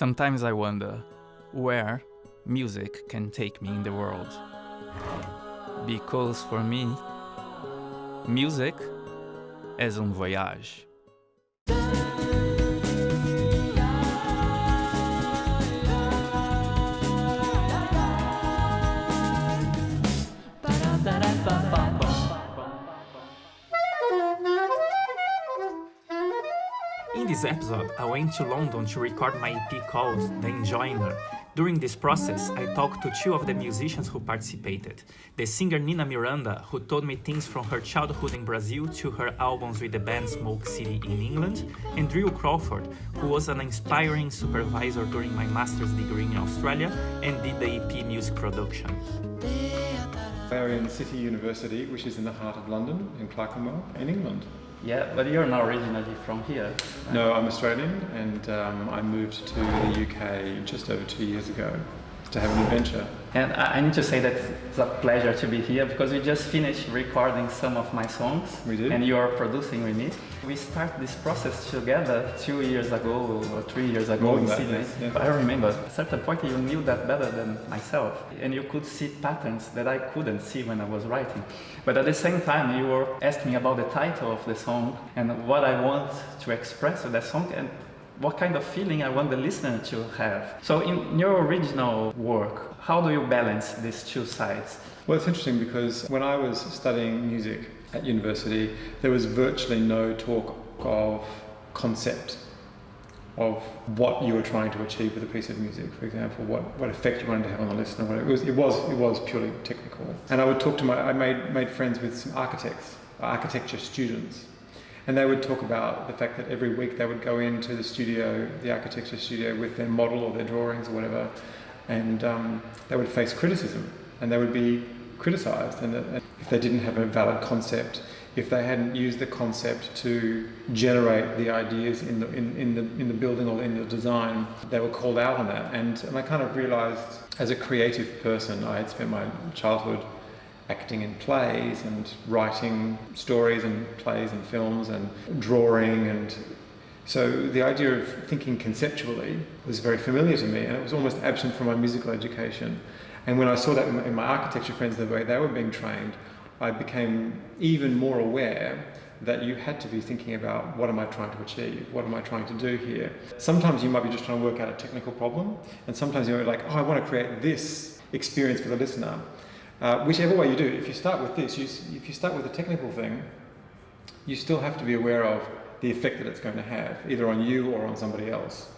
Sometimes I wonder where music can take me in the world. Because for me, music is un voyage. In this episode, I went to London to record my EP called The Enjoyner. During this process, I talked to two of the musicians who participated. The singer Nina Miranda, who told me things from her childhood in Brazil to her albums with the band Smoke City in England, and Drew Crawford, who was an inspiring supervisor during my master's degree in Australia and did the EP music production. We're in City University, which is in the heart of London, in Clerkenwell, in England. Yeah, but you're not originally from here. No, I'm Australian, and I moved to the UK just over 2 years ago to have an adventure. And I need to say that it's a pleasure to be here because we just finished recording some of my songs. We did. And you are producing with me. We started this process together 2 years ago or 3 years ago More in than Sydney. that, yes, yeah. I remember at a certain point you knew that better than myself. And you could see patterns that I couldn't see when I was writing. But at the same time you were asking me about the title of the song and what I want to express with that song and what kind of feeling I want the listener to have. So in your original work, how do you balance these two sides? Well, it's interesting because when I was studying music at university, there was virtually no talk of concept, of what you were trying to achieve with a piece of music. For example, what effect you wanted to have on the listener. It was purely technical. And I would talk to I made friends with some architecture students. And they would talk about the fact that every week they would go into the studio, the architecture studio, with their model or their drawings or whatever, and they would face criticism, and they would be criticised. And if they didn't have a valid concept, if they hadn't used the concept to generate the ideas in the building or in the design, they were called out on that. And I kind of realised, as a creative person, I had spent my childhood acting in plays and writing stories and plays and films and drawing, and so the idea of thinking conceptually was very familiar to me, and it was almost absent from my musical education. And when I saw that in my architecture friends, the way they were being trained, I became even more aware that you had to be thinking about, what am I trying to achieve? What am I trying to do here? Sometimes you might be just trying to work out a technical problem, and sometimes you're like, oh, I want to create this experience for the listener. Whichever way you do, if you start with this, if you start with a technical thing, you still have to be aware of the effect that it's going to have, either on you or on somebody else.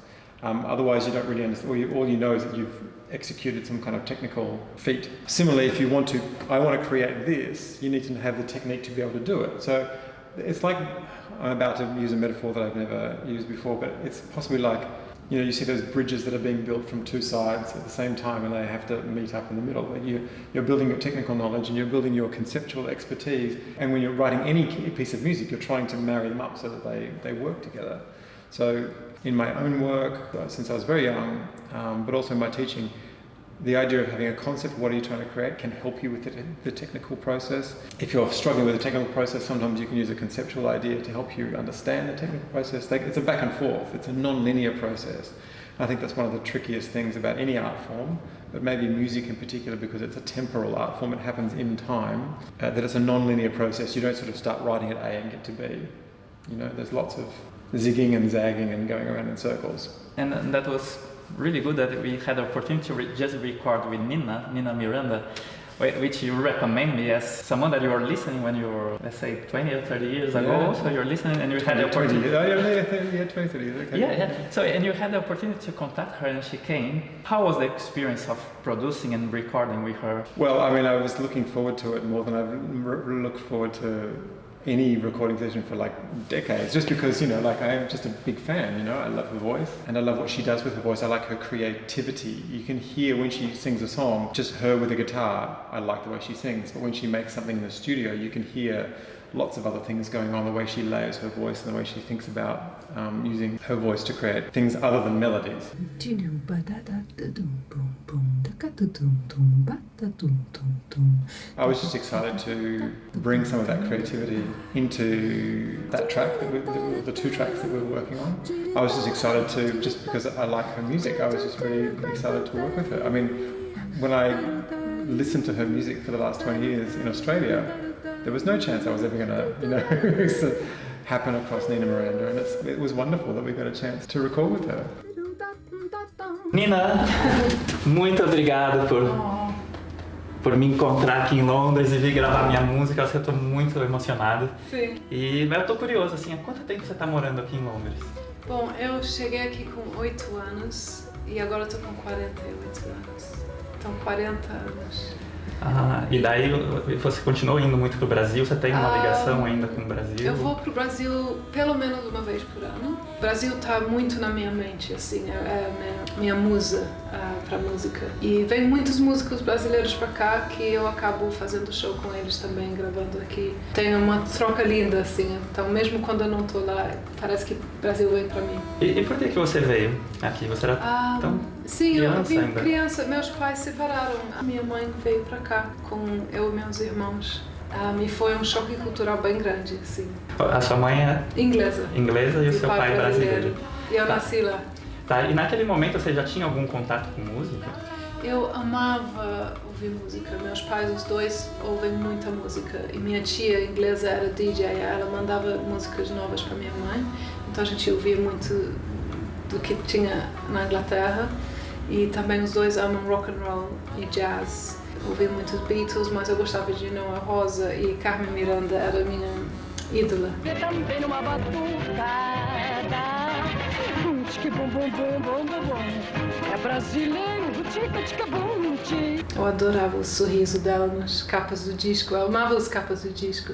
Otherwise, you don't really understand. All you know is that you've executed some kind of technical feat. Similarly, if I want to create this, you need to have the technique to be able to do it. So it's like, I'm about to use a metaphor that I've never used before, but it's possibly like, you see those bridges that are being built from two sides at the same time, and they have to meet up in the middle. You're building your technical knowledge and you're building your conceptual expertise, and when you're writing any piece of music, you're trying to marry them up so that they work together. So in my own work, since I was very young, but also in my teaching, the idea of having a concept, what are you trying to create, can help you with the technical process. If you're struggling with the technical process, sometimes you can use a conceptual idea to help you understand the technical process. It's a back and forth, it's a non-linear process. I think that's one of the trickiest things about any art form, but maybe music in particular, because it's a temporal art form, it happens in time, that it's a non-linear process. You don't sort of start writing at A and get to B. There's lots of zigging and zagging and going around in circles. And that was really good that we had the opportunity to just record with Nina Miranda, which you recommend me as someone that you were listening when you were, let's say, 20 or 30 years ago. Yeah. So you're listening and you had the opportunity. 20, 30 years, okay. Yeah. So, and you had the opportunity to contact her and she came. How was the experience of producing and recording with her? Well, I was looking forward to it more than I've looked forward to any recording session for like decades, just because I am just a big fan. I love her voice and I love what she does with her voice. I like her creativity. You can hear when she sings a song, just her with a guitar, I like the way she sings, but when she makes something in the studio, you can hear lots of other things going on, the way she layers her voice and the way she thinks about using her voice to create things other than melodies. I was just excited to bring some of that creativity into that track, the two tracks that we were working on. I was just excited to, just because I like her music, I was just really excited to work with her. I mean, when I listened to her music for the last 20 years in Australia, there was no chance I was ever going to, happen across Nina Miranda, and it was wonderful that we got a chance to record with her. Nina, muito obrigado por me encontrar aqui em Londres e vir gravar minha música. Eu estou muito emocionado. Sim. E eu tô curioso, assim, há quanto tempo você está morando aqui em Londres? Bom, eu cheguei aqui com 8 anos e agora eu tô com 48 anos. Então, 40 anos. Ah, e daí você continuou indo muito pro Brasil? Você tem uma ligação ainda com o Brasil? Eu vou pro Brasil pelo menos uma vez por ano. O Brasil tá muito na minha mente, assim, é minha musa pra música. E vem muitos músicos brasileiros pra cá que eu acabo fazendo show com eles também, gravando aqui. Tem uma troca linda, assim, então mesmo quando eu não tô lá, parece que o Brasil vem pra mim. E por que você veio aqui? Você era tão Sim, eu vim ainda? Criança, meus pais se separaram. A minha mãe veio pra cá com eu e meus irmãos. E foi um choque cultural bem grande, assim. A sua mãe é inglesa e o seu pai brasileiro. E eu nasci lá. Tá, e naquele momento você já tinha algum contato com música? Eu amava ouvir música. Meus pais, os dois, ouvem muita música. E minha tia inglesa era DJ, ela mandava músicas novas para minha mãe. Então a gente ouvia muito do que tinha na Inglaterra. E também os dois amam rock and roll e jazz. Ouvi muitos Beatles, mas eu gostava de Noa Rosa e Carmen Miranda era minha ídola. É brasileiro, eu adorava o sorriso dela nas capas do disco, eu amava as capas do disco.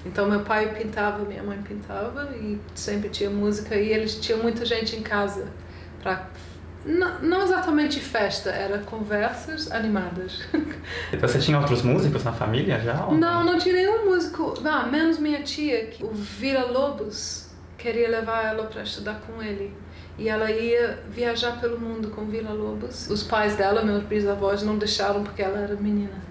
Então meu pai pintava, minha mãe pintava e sempre tinha música e eles tinham muita gente em casa para não exatamente festa, era conversas animadas. E você tinha outros músicos na família já? Não tinha nenhum músico, menos minha tia, que o Villa-Lobos queria levar ela para estudar com ele. E ela ia viajar pelo mundo com Villa-Lobos. Os pais dela, meus bisavós, não deixaram porque ela era menina.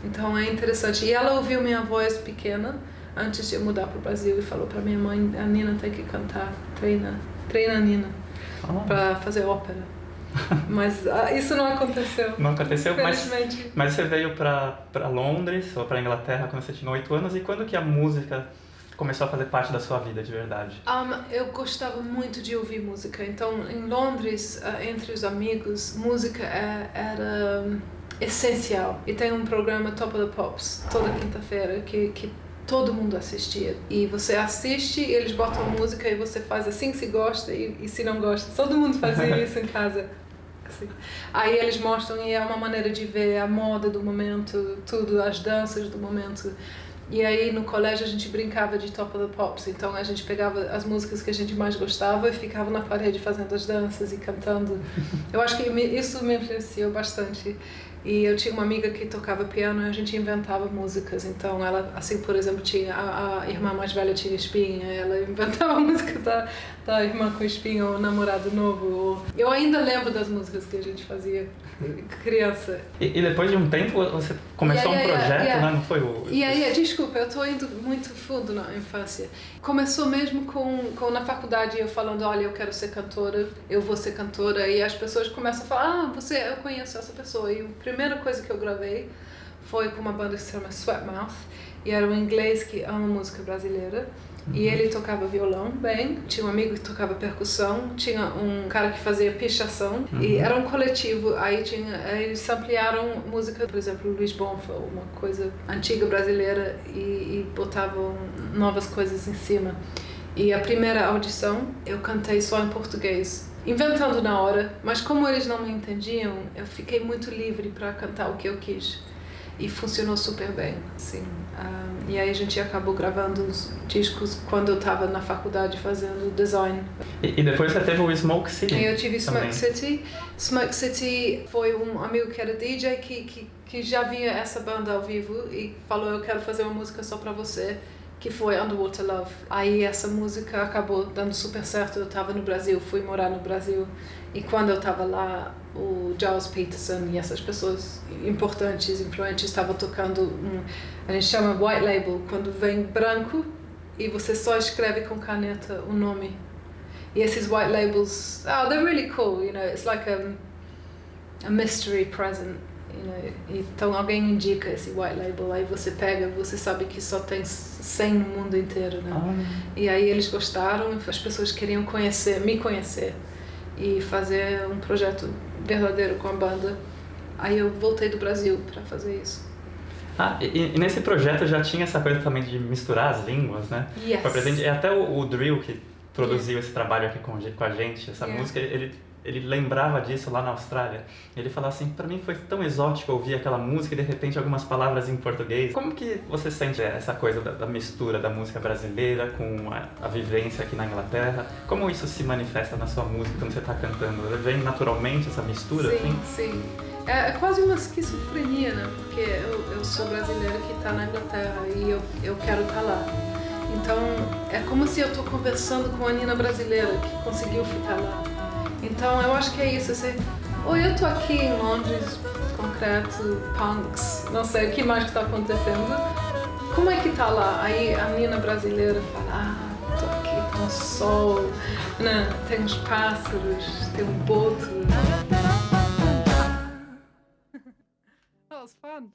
Então é interessante. E ela ouviu minha voz pequena antes de eu mudar para o Brasil e falou para minha mãe, a Nina tem que cantar, treina a Nina para fazer ópera. Mas isso não aconteceu. Não aconteceu, felizmente. Mas você veio para Londres ou para Inglaterra quando você tinha 8 anos e quando que a música começou a fazer parte da sua vida de verdade? Eu gostava muito de ouvir música. Então, em Londres, entre os amigos, música era essencial. E tem um programa Top of the Pops, toda quinta-feira, que todo mundo assistia. E você assiste, e eles botam música e você faz assim se gosta e se não gosta. Todo mundo fazia isso em casa. Assim. Aí eles mostram e é uma maneira de ver a moda do momento, tudo, as danças do momento. E aí no colégio a gente brincava de Top of the Pops, então a gente pegava as músicas que a gente mais gostava e ficava na parede fazendo as danças e cantando. Eu acho que isso me influenciou bastante. E eu tinha uma amiga que tocava piano e a gente inventava músicas. Então ela, assim, por exemplo, tinha a irmã mais velha tinha espinha, ela inventava a música da irmã com espinha ou namorado novo. Eu ainda lembro das músicas que a gente fazia criança. E depois de um tempo você começou um projeto, né? Não foi o... Desculpa, eu estou indo muito fundo na infância. Começou mesmo com na faculdade eu falando, olha, eu quero ser cantora, eu vou ser cantora. E as pessoas começam a falar, eu conheço essa pessoa. E a primeira coisa que eu gravei foi com uma banda que se chama Sweatmouth. E era um inglês que ama música brasileira. E ele tocava violão bem, tinha um amigo que tocava percussão, tinha um cara que fazia pichação, e era um coletivo. Aí eles samplearam música, por exemplo, Luís Bonfa, uma coisa antiga brasileira, e botavam novas coisas em cima. E a primeira audição eu cantei só em português, inventando na hora, mas como eles não me entendiam, eu fiquei muito livre para cantar o que eu quis. E funcionou super bem, assim. E aí a gente acabou gravando os discos quando eu estava na faculdade fazendo design. E depois você teve o Smoke City. Eu tive também. Smoke City. Smoke City foi um amigo que era DJ que já via essa banda ao vivo e falou, eu quero fazer uma música só para você. que foi Underwater Love. Aí essa música acabou dando super certo. Eu estava no Brasil, fui morar no Brasil, e quando eu estava lá, o Giles Peterson e essas pessoas importantes, influentes, estavam tocando a gente chama white label, quando vem branco e você só escreve com caneta o nome. E esses white labels, they're really cool, you know, it's like a mystery present. Então alguém indica esse white label, aí você pega, você sabe que só tem 100 no mundo inteiro, né? E aí eles gostaram, as pessoas queriam me conhecer e fazer um projeto verdadeiro com a banda. Aí eu voltei do Brasil para fazer isso. E nesse projeto já tinha essa coisa também de misturar as línguas, né? Yes. Foi presente, e até o Drew, que produziu esse trabalho aqui com a gente, essa música, ele lembrava disso lá na Austrália. Ele falava assim, pra mim foi tão exótico ouvir aquela música e de repente algumas palavras em português. Como que você sente essa coisa da mistura da música brasileira com a vivência aqui na Inglaterra? Como isso se manifesta na sua música quando você está cantando? Vem naturalmente essa mistura? Sim, assim? sim. É quase uma esquizofrenia, né? Porque eu sou brasileira que está na Inglaterra e eu quero estar lá. Então é como se eu estou conversando com a Nina brasileira que conseguiu ficar lá. Então eu acho que é isso, assim, eu estou aqui em Londres, concreto, punks, não sei o que mais que está acontecendo, como é que está lá? Aí a Nina brasileira fala, estou aqui, tem um sol, né? Tem uns pássaros, tem um boto. That was fun.